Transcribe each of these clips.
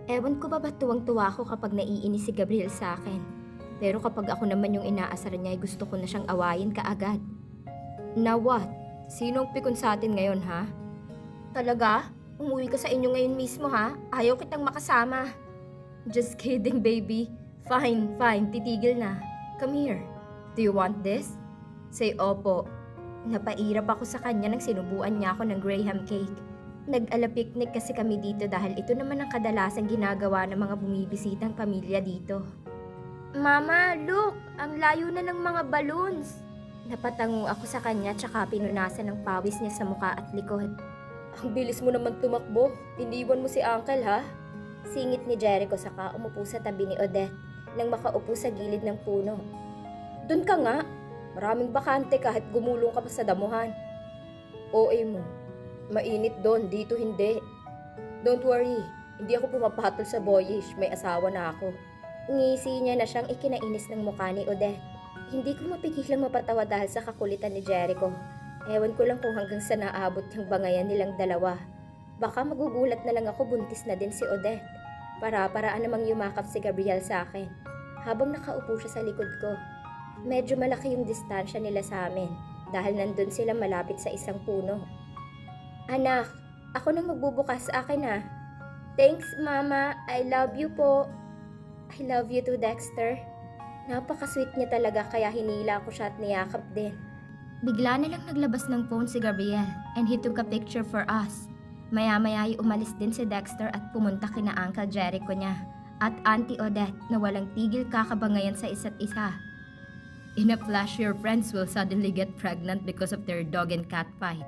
Ewan ko ba ba't tuwang-tuwa ako kapag naiinis si Gabriel sa akin. Pero kapag ako naman yung inaasar niya ay gusto ko na siyang awayin kaagad. Now what? Sino ang pikon sa atin ngayon ha? Talaga? Umuwi ka sa inyo ngayon mismo ha? Ayaw kitang makasama. Just kidding baby. Fine, fine, titigil na. Come here. Do you want this? Say opo. Napairap ako sa kanya nang sinubuan niya ako ng graham cake. Nag-ala picnic kasi kami dito dahil ito naman ang kadalasang ginagawa ng mga bumibisitang pamilya dito. Mama, look! Ang layo na ng mga balloons! Napatango ako sa kanya tsaka pinunasan ng pawis niya sa muka at likod. Ang bilis mo naman tumakbo. Iniwan mo si Uncle ha? Singit ni Jericho saka umupo sa tabi ni Odette nang makaupo sa gilid ng puno. Dun ka nga! Maraming bakante kahit gumulong ka pa sa damuhan. OA mo. Mainit doon, dito hindi. Don't worry, hindi ako pumapatol sa boyish, may asawa na ako. Ngisi niya na siyang ikinainis ng mukha ni Odette. Hindi ko mapigilang mapatawa dahil sa kakulitan ni Jericho. Ewan ko lang kung hanggang sa naabot yung bangayan nilang dalawa. Baka magugulat na lang ako buntis na din si Odette. Para-paraan namang yumakap si Gabriel sa akin. Habang nakaupo siya sa likod ko. Medyo malaki yung distansya nila sa amin dahil nandun sila malapit sa isang puno. Anak, ako nang magbubukas sa akin ha. Thanks, Mama. I love you po. I love you too, Dexter. Napaka-sweet niya talaga kaya hinila ko siya at niyakap din. Bigla na lang naglabas ng phone si Gabriel and he took a picture for us. Maya-maya ay umalis din si Dexter at pumunta kina Uncle Jericho niya at Auntie Odette na walang tigil kakabangayan sa isa't isa. In a flash, your friends will suddenly get pregnant because of their dog and cat fight.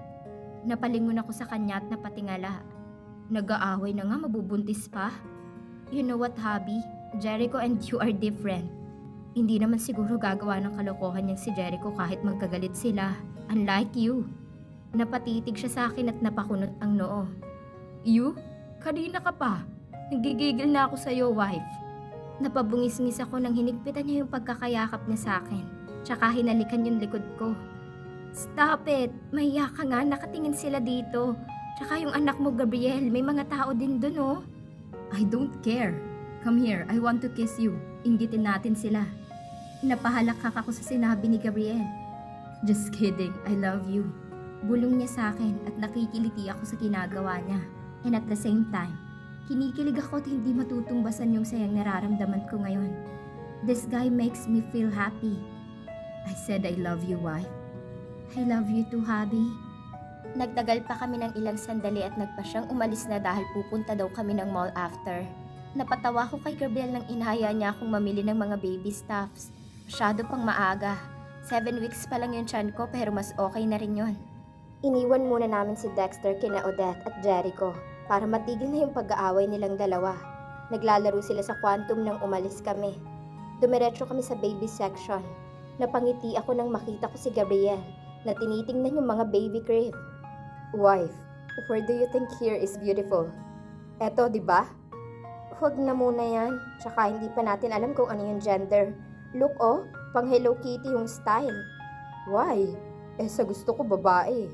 Napalingon ako sa kanya at napatingala. Nag-aaway na nga, mabubuntis pa. You know what, Hubby? Jericho and you are different. Hindi naman siguro gagawa ng kalokohan niyang si Jericho kahit magkagalit sila. Unlike you. Napatitig siya sa akin at napakunot ang noo. You? Kanina ka pa. Nagigigil na ako sa'yo, wife. Napabungis-ngis ako nang hinigpitan niya yung pagkakayakap niya sa akin. Tsaka hinalikan yung likod ko. Stop it! Mahiya ka nga, nakatingin sila dito. Tsaka yung anak mo, Gabriel, may mga tao din dun, oh. I don't care. Come here, I want to kiss you. Inggitin natin sila. Napahalakak ako sa sinabi ni Gabriel. Just kidding, I love you. Bulong niya sa akin at nakikiliti ako sa ginagawa niya. And at the same time, kinikilig ako at hindi matutumbasan yung sayang nararamdaman ko ngayon. This guy makes me feel happy. I said I love you, wife. I love you too, hubby. Nagtagal pa kami ng ilang sandali at nagpa siyang umalis na dahil pupunta daw kami ng mall after. Napatawa ko kay Gabriel nang inaya niya akong mamili ng mga baby stuffs. Masyado pang maaga. 7 weeks pa lang yung tiyan ko pero mas okay na rin yun. Iniwan muna namin si Dexter kina Odette at Jericho para matigil na yung pag-aaway nilang dalawa. Naglalaro sila sa Quantum nang umalis kami. Dumiretso kami sa baby section. Napangiti ako nang makita ko si Gabriel na tinitingnan yung mga baby crib. Wife, where do you think here is beautiful? Eto, di ba? Huwag na muna yan. Tsaka hindi pa natin alam kung ano yung gender. Look oh, pang Hello Kitty yung style. Why? Sa gusto ko babae.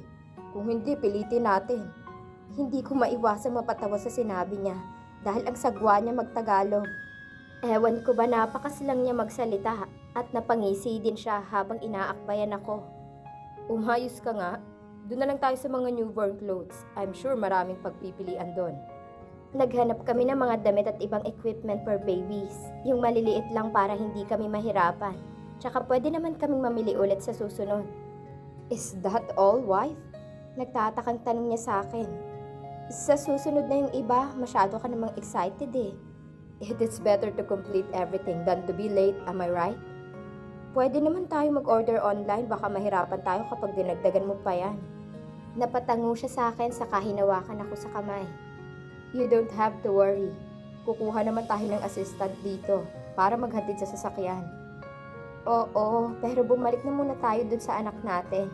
Kung hindi, pilitin natin. Hindi ko maiwasang mapatawa sa sinabi niya dahil ang sagwa niya magtagalog. Ewan ko ba napakaslang niya magsalita at napangisi din siya habang inaakbayan ako. Umayos ka nga. Doon na lang tayo sa mga newborn clothes. I'm sure maraming pagpipilian doon. Naghanap kami ng mga damit at ibang equipment for babies. Yung maliliit lang para hindi kami mahirapan. Tsaka pwede naman kaming mamili ulit sa susunod. Is that all, wife? Nagtatakang tanong niya sa akin. Sa susunod na yung iba, masyado ka namang excited eh. It is better to complete everything than to be late, am I right? Pwede naman tayo mag-order online, baka mahirapan tayo kapag dinagdagan mo pa yan. Napatango siya sa akin saka hinawakan ako sa kamay. You don't have to worry. Kukuha naman tayo ng assistant dito para maghatid sa sasakyan. Oo, pero bumalik na muna tayo dun sa anak natin.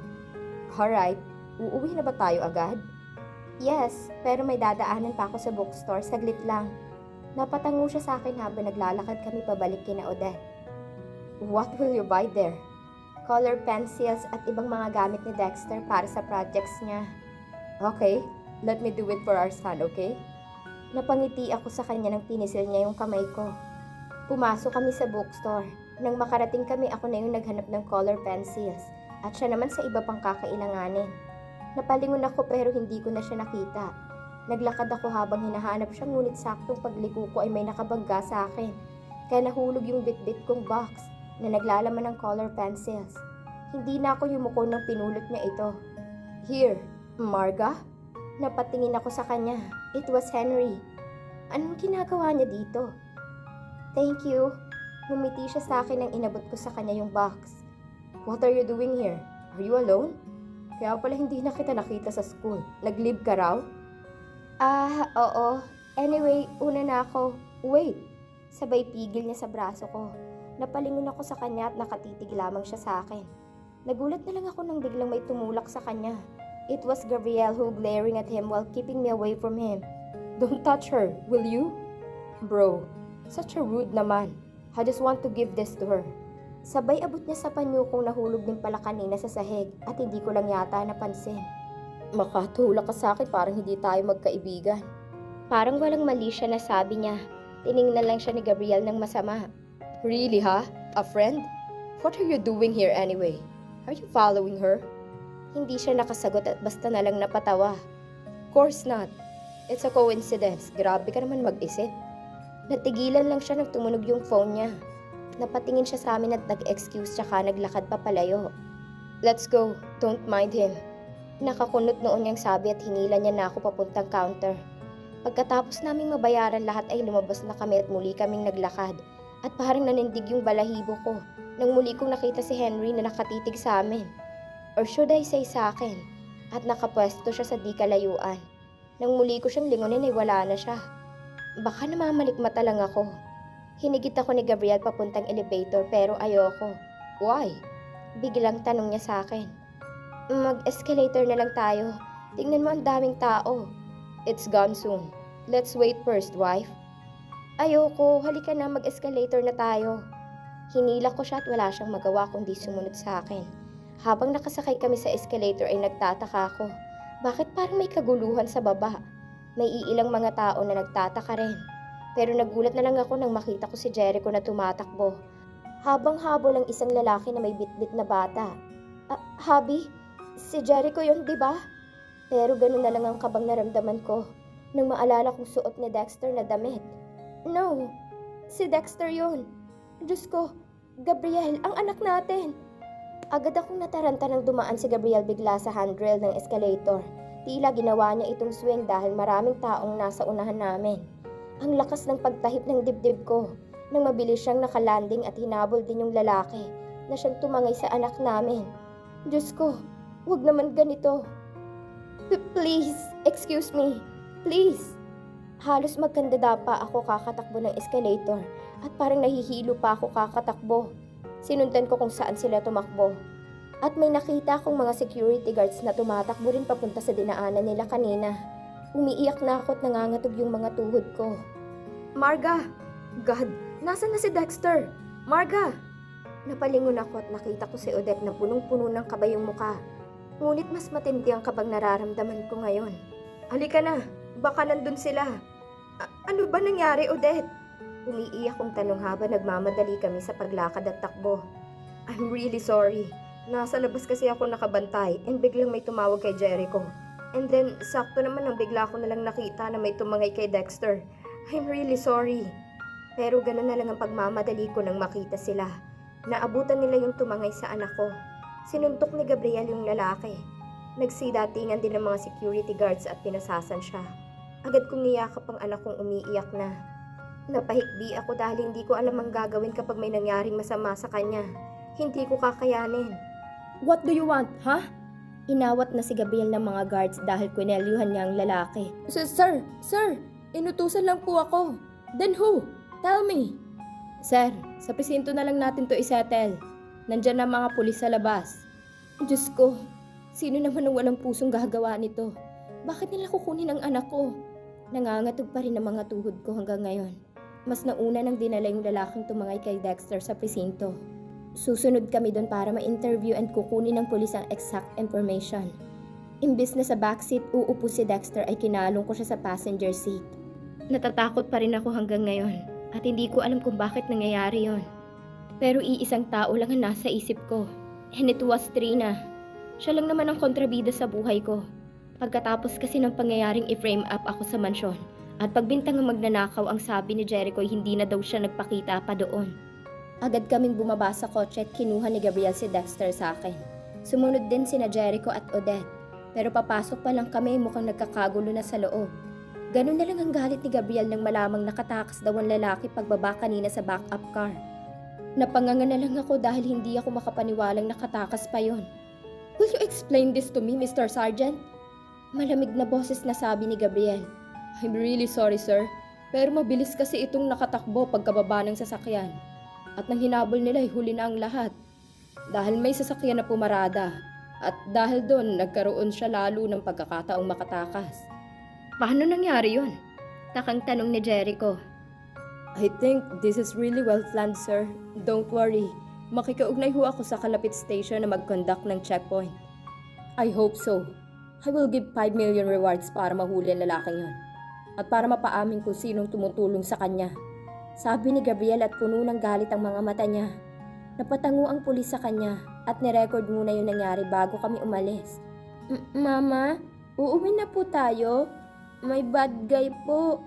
Alright, uuwi na ba tayo agad? Yes, pero may dadaanan pa ako sa bookstore, saglit lang. Napatango siya sa akin habang naglalakad kami pabalik kina Odette. What will you buy there? Color pencils at ibang mga gamit ni Dexter para sa projects niya. Okay, let me do it for our son, okay? Napangiti ako sa kanya nang pinisil niya yung kamay ko. Pumasok kami sa bookstore. Nang makarating kami, ako na yung naghanap ng color pencils at siya naman sa iba pang kakailanganin. Napalingon ako pero hindi ko na siya nakita. Naglakad ako habang hinahanap siya ngunit saktong pagliko ko ay may nakabangga sa akin. Kaya nahulog yung bitbit kong box na naglalaman ng color pencils. Hindi na ako yumuko nang pinulot niya ito. Here, Marga? Napatingin ako sa kanya. It was Henry. Anong ginagawa niya dito? Thank you. Ngumiti siya sa akin nang inabot ko sa kanya yung box. What are you doing here? Are you alone? Kaya pala hindi na kita nakita sa school. Nag-leave ka raw? Oo. Anyway, una na ako. Wait. Sabay pigil niya sa braso ko. Napalingon ako sa kanya at nakatitig lamang siya sa akin. Nagulat na lang ako nang biglang may tumulak sa kanya. It was Gabriel who glaring at him while keeping me away from him. Don't touch her, will you? Bro, such a rude naman. I just want to give this to her. Sabay abot niya sa panyo kong nahulog din pala kanina sa sahig at hindi ko lang yata napansin. Makatulak ka sa akin parang hindi tayo magkaibigan. Parang walang mali siya na sabi niya. Tiningnan lang siya ni Gabriel ng masama. Really ha? A friend? What are you doing here anyway? Are you following her? Hindi siya nakasagot at basta na lang napatawa. Of course not. It's a coincidence. Grabe ka naman mag-isip. Natigilan lang siya nang tumunog yung phone niya. Napatingin siya sa amin at nag-excuse tsaka naglakad pa palayo. Let's go. Don't mind him. Nakakunot noon niyang sabi at hinila niya na ako papuntang counter. Pagkatapos naming mabayaran lahat ay lumabas na kami at muli kaming naglakad. At parang nanindig yung balahibo ko nang muli kong nakita si Henry na nakatitig sa amin. Or should I say sa akin? At nakapwesto siya sa di kalayuan. Nang muli ko siyang lingunin ay wala na siya. Baka namamalikmata lang ako. Hinigit ako ni Gabriel papuntang elevator pero ayoko. Why? Biglang tanong niya sa akin. Mag-escalator na lang tayo. Tingnan mo ang daming tao. It's gone soon. Let's wait first, wife. Ayoko, halika na mag-escalator na tayo. Hinila ko siya at wala siyang magawa kundi sumunod sa akin. Habang nakasakay kami sa escalator ay nagtataka ako. Bakit parang may kaguluhan sa baba? May iilang mga tao na nagtataka rin. Pero nagulat na lang ako nang makita ko si Jericho na tumatakbo. Habang habol ang isang lalaki na may bitbit na bata. Habi, si Jericho yun, di ba? Pero ganun na lang ang kabang naramdaman ko nang maalala kong suot ni Dexter na damit. No, si Dexter yun. Diyos ko, Gabriel, ang anak natin. Agad akong nataranta nang dumaan si Gabriel bigla sa handrail ng escalator. Tila ginawa niya itong swing dahil maraming taong nasa unahan namin. Ang lakas ng pagtahip ng dibdib ko nang mabilis siyang nakalanding at hinabol din yung lalaki na siyang tumangay sa anak namin. Diyos ko, huwag naman ganito. Please, excuse me. Please. Halos magkandada pa ako kakatakbo ng escalator at parang nahihilo pa ako kakatakbo. Sinundan ko kung saan sila tumakbo. At may nakita akong mga security guards na tumatakbo rin papunta sa dinaanan nila kanina. Umiiyak na ako at nangangatog yung mga tuhod ko. Marga! God, nasan na si Dexter? Marga! Napalingon ako at nakita ko si Odette na punong-puno ng kaba yung muka. Ngunit mas matindi ang kabang nararamdaman ko ngayon. Halika na, baka nandun sila. Ano ba nangyari, Odette? Umiiyak kong tanong habang nagmamadali kami sa paglakad at takbo. I'm really sorry. Nasa labas kasi ako nakabantay and biglang may tumawag kay Jericho. And then, sakto naman nang bigla ko nalang nakita na may tumangay kay Dexter. I'm really sorry. Pero ganun na lang ang pagmamadali ko nang makita sila. Naabutan nila yung tumangay sa anak ko. Sinuntok ni Gabriel yung lalaki. Nagsidatingan din ng mga security guards at pinasasan siya. Agad kong niyakap ang anak kong umiiyak na. Napahikbi ako dahil hindi ko alam ang gagawin kapag may nangyaring masama sa kanya. Hindi ko kakayanin. What do you want, huh? Inawat na si Gabriel ng mga guards dahil kwinelyuhan niya ang lalaki. Sir! Inutusan lang po ako. Then who? Tell me. Sir, sa presinto na lang natin to isettle. Nandyan na mga pulis sa labas. Diyos ko, sino naman ang walang pusong gagawa nito? Bakit nila kukunin ang anak ko? Nangangatog pa rin ang mga tuhod ko hanggang ngayon. Mas nauna nang dinala yung lalaking tumangay kay Dexter sa presinto. Susunod kami doon para ma-interview and kukunin ng pulis ang exact information. Imbis na sa backseat uupo si Dexter ay kinalong ko siya sa passenger seat. Natatakot pa rin ako hanggang ngayon at hindi ko alam kung bakit nangyayari yon. Pero iisang tao lang ang nasa isip ko. And it was Trina. Siya lang naman ang kontrabida sa buhay ko. Pagkatapos kasi ng pangyayaring i-frame up ako sa mansyon at pagbintang ng magnanakaw, ang sabi ni Jericho hindi na daw siya nagpakita pa doon. Agad kaming bumaba sa kotse at kinuha ni Gabriel si Dexter sa akin. Sumunod din sina Jericho at Odette. Pero papasok pa lang kami, mukhang nagkakagulo na sa loob. Ganun na lang ang galit ni Gabriel nang malamang nakatakas daw ang lalaki pagbaba kanina sa backup car. Napanganga na lang ako dahil hindi ako makapaniwalang nakatakas pa yon. "Will you explain this to me, Mr. Sergeant?" Malamig na boses na sabi ni Gabriel. "I'm really sorry, sir. Pero mabilis kasi itong nakatakbo pagkababa ng sasakyan. At nang hinabol nila ay huli na ang lahat. Dahil may sasakyan na pumarada. At dahil doon, nagkaroon siya lalo ng pagkakataong makatakas." "Paano nangyari yun?" Takang tanong ni Jericho. "I think this is really well planned, sir. Don't worry. Makikaugnay ho ako sa kalapit station na mag-conduct ng checkpoint." "I hope so. I will give 5 million rewards para mahuli ang lalaking yun. At para mapaamin kung sinong tumutulong sa kanya." Sabi ni Gabriel at puno ng galit ang mga mata niya. Napatango ang pulis sa kanya at nirecord muna yung nangyari bago kami umalis. Mama, uuwi na po tayo. May bad guy po."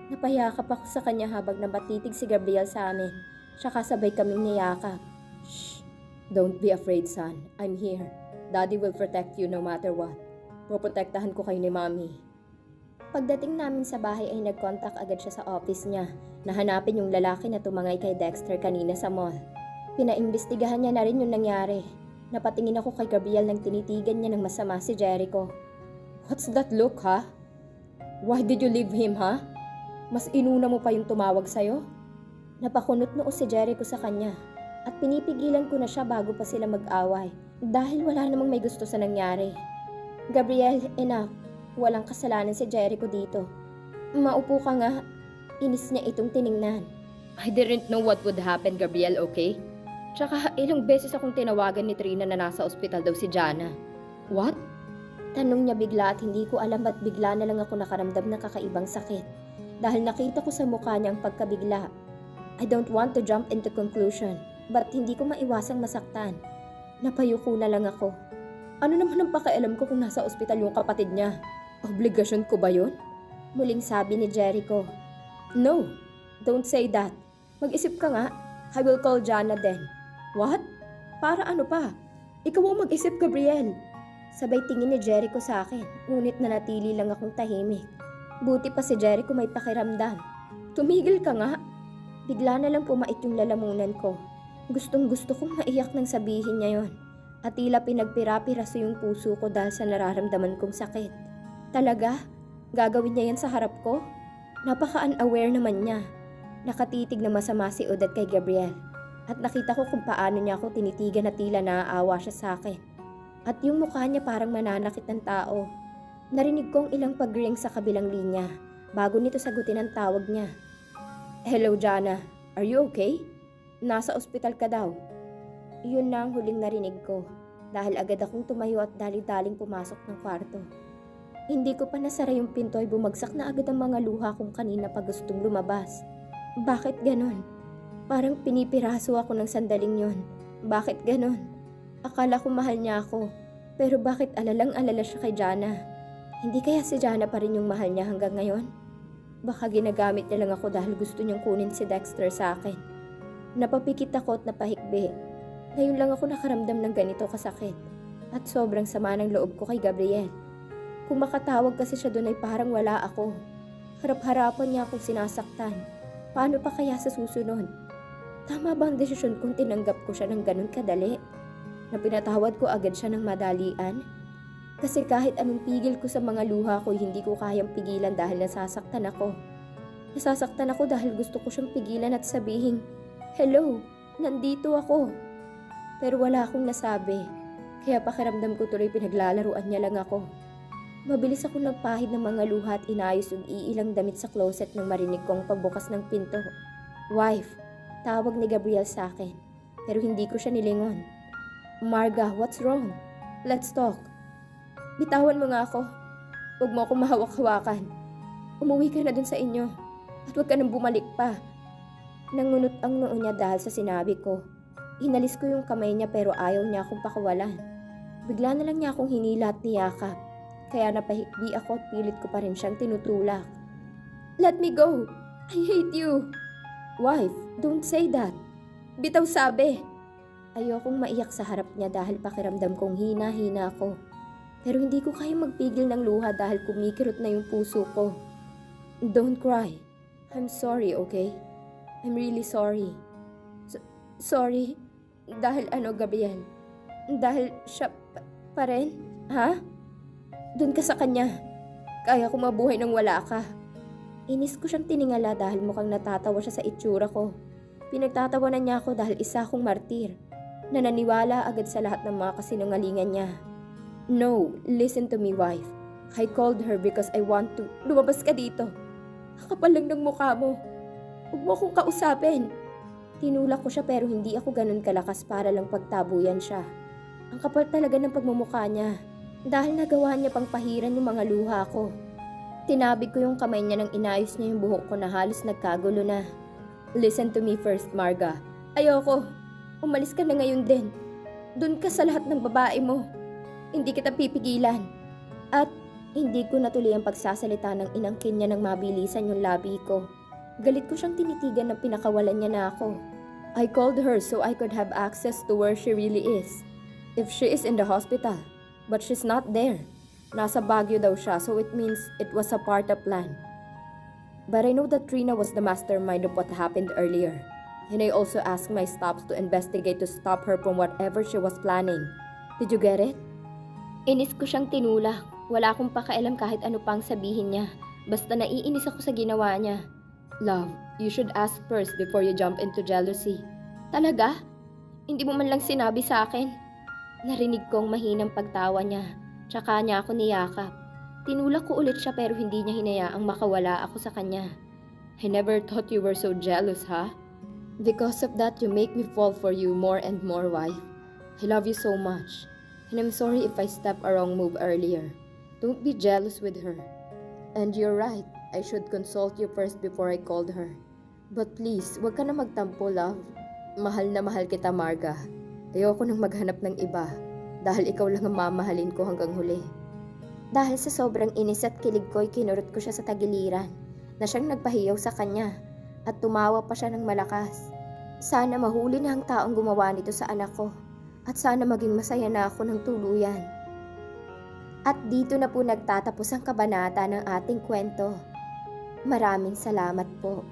Napayakap ako sa kanya habang napatitig si Gabriel sa amin. Tsaka sabay kaming niyakap. "Shh! Don't be afraid, son. I'm here. Daddy will protect you no matter what. Poprotektahan ko kayo ni Mommy." Pagdating namin sa bahay ay nag-contact agad siya sa office niya na hanapin yung lalaki na tumangay kay Dexter kanina sa mall. Pinaimbestigahan niya na rin yung nangyari. Napatingin ako kay Gabriel nang tinitigan niya ng masama si Jericho. "What's that look, ha? Why did you leave him, ha? Mas inuna mo pa yung tumawag sa'yo?" Napakunot noo si Jericho sa kanya at pinipigilan ko na siya bago pa sila mag-away dahil wala namang may gusto sa nangyari. "Gabriel, enough. Walang kasalanan si Jericho dito. Maupo ka nga." Inis niya itong tiningnan. "I didn't know what would happen, Gabriel, okay? Tsaka ilang beses akong tinawagan ni Trina na nasa ospital daw si Jana." "What?" Tanong niya bigla at hindi ko alam ba't bigla na lang ako nakaramdam ng kakaibang sakit. Dahil nakita ko sa mukha niya ang pagkabigla. I don't want to jump into conclusion, but hindi ko maiwasang masaktan. Napayuko na lang ako. Ano naman ang pakialam ko kung nasa ospital yung kapatid niya? Obligasyon ko ba yun? Muling sabi ni Jericho. "No, don't say that. Mag-isip ka nga. I will call Jana then." "What? Para ano pa? Ikaw ang mag-isip, Gabriel." Sabay tingin ni Jericho sa akin, ngunit nanatili lang akong tahimik. Buti pa si Jericho may pakiramdam. "Tumigil ka nga." Bigla na lang pumait yung lalamunan ko. Gustong gusto kong maiyak nang sabihin niya yon. At tila pinagpira-piraso yung puso ko dahil sa nararamdaman kong sakit. Talaga? Gagawin niya yan sa harap ko? Napaka-unaware naman niya. Nakatitig na masama si Odette kay Gabriel. At nakita ko kung paano niya ako tinitigan na tila naaawa siya sa akin. At yung mukha niya parang mananakit ng tao. Narinig kong ilang pag-ring sa kabilang linya bago nito sagutin ang tawag niya. "Hello, Jana. Are you okay? Nasa ospital ka daw." Yun na ang huling narinig ko dahil agad akong tumayo at dali-daling pumasok ng kwarto. Hindi ko pa nasara yung pinto ay bumagsak na agad ang mga luha kong kanina pa gustong lumabas. Bakit ganon? Parang pinipiraso ako ng sandaling yon. Bakit ganon? Akala ko mahal niya ako, pero bakit alalang-alala siya kay Jana? Hindi kaya si Jana pa rin yung mahal niya hanggang ngayon? Baka ginagamit niya lang ako dahil gusto niyang kunin si Dexter sa akin. Napapikit ako at napahikbi. Ngayon lang ako nakaramdam ng ganito kasakit. At sobrang sama ng loob ko kay Gabriel. Kung makatawag kasi siya doon ay parang wala ako. Harap-harapan niya akong sinasaktan. Paano pa kaya sa susunod? Tama ba ang desisyon kung tinanggap ko siya ng ganun kadali? Na pinatawad ko agad siya ng madalian? Kasi kahit anong pigil ko sa mga luha ko, hindi ko kayang pigilan dahil nasasaktan ako. Nasasaktan ako dahil gusto ko siyang pigilan at sabihin, "Hello, nandito ako." Pero wala akong nasabi, kaya pakiramdam ko tuloy pinaglalaruan niya lang ako. Mabilis ako nagpahid ng mga luha at inayos yung iilang damit sa closet nang marinig kong pagbukas ng pinto. "Wife," tawag ni Gabriel sa akin, pero hindi ko siya nilingon. "Marga, what's wrong? Let's talk." "Bitawan mo nga ako. Huwag mo akong mahawak-hawakan. Umuwi ka na dun sa inyo. At huwag ka nang bumalik pa. Nangunot ang noo niya dahil sa sinabi ko. Inalis ko yung kamay niya pero ayaw niya akong pakawalan. Bigla na lang niya akong hinila at niyakap. Kaya napahikbi ako at pilit ko pa rin siyang tinutulak. Let me go! I hate you! Wife, don't say that. Bitaw sabi. Ayokong maiyak sa harap niya dahil pakiramdam kong hina-hina ako. Pero hindi ko kaya magpigil ng luha dahil kumikirot na yung puso ko. Don't cry. I'm sorry, okay? I'm really sorry. Sorry? Dahil ano, Gabriel? Dahil siya pa rin? Ha? Doon ka sa kanya. Kaya ko mabuhay nang wala ka. Inis ko siyang tiningala dahil mukhang natatawa siya sa itsura ko. Pinagtatawanan niya ako dahil isa akong martir na naniwala agad sa lahat ng mga kasinungalingan niya. No, listen to me, wife. I called her because I want to. Lumabas ka dito. Kakapal lang ng mukha mo. Huwag mo akong kausapin. Tinulak ko siya pero hindi ako ganun kalakas para lang pagtabuyan siya. Ang kapal talaga ng pagmumukha niya dahil nagawa niya pang pahiran yung mga luha ko. Tinabig ko yung kamay niya nang inayos niya yung buhok ko na halos nagkagulo na. Listen to me first, Marga. Ayoko. Umalis ka na ngayon din. Doon ka sa lahat ng babae mo. Hindi kita pipigilan. At hindi ko natuloy ang pagsasalita ng inangkin niya nang mabilisan yung labi ko. Galit ko siyang tinitigan na pinakawalan niya na ako. I called her so I could have access to where she really is. If she is in the hospital. But she's not there. Nasa Baguio daw siya, so it means it was a part of plan. But I know that Trina was the mastermind of what happened earlier. And I also asked my staffs to investigate to stop her from whatever she was planning. Did you get it? Inis ko siyang tinulak. Wala akong pakialam kahit ano pang sabihin niya. Basta naiinis ako sa ginawa niya. Love, you should ask first before you jump into jealousy. Talaga? Hindi mo man lang sinabi sa akin? Narinig kong mahinang pagtawa niya. Tsaka niya ako niyakap. Tinulak ko ulit siya pero hindi niya hinayaang makawala ako sa kanya. I never thought you were so jealous, huh? Because of that, you make me fall for you more and more, wife. I love you so much. And I'm sorry if I stepped a wrong move earlier. Don't be jealous with her. And you're right. I should consult you first before I called her. But please, wag ka na magtampo, love. Mahal na mahal kita, Marga. Ayoko nang maghanap ng iba. Dahil ikaw lang ang mamahalin ko hanggang huli. Dahil sa sobrang inis at kilig ko'y kinurot ko siya sa tagiliran na siyang nagpahiyaw sa kanya at tumawa pa siya ng malakas. Sana mahuli na ang taong gumawa nito sa anak ko at sana maging masaya na ako ng tuluyan. At dito na po nagtatapos ang kabanata ng ating kwento. Maraming salamat po.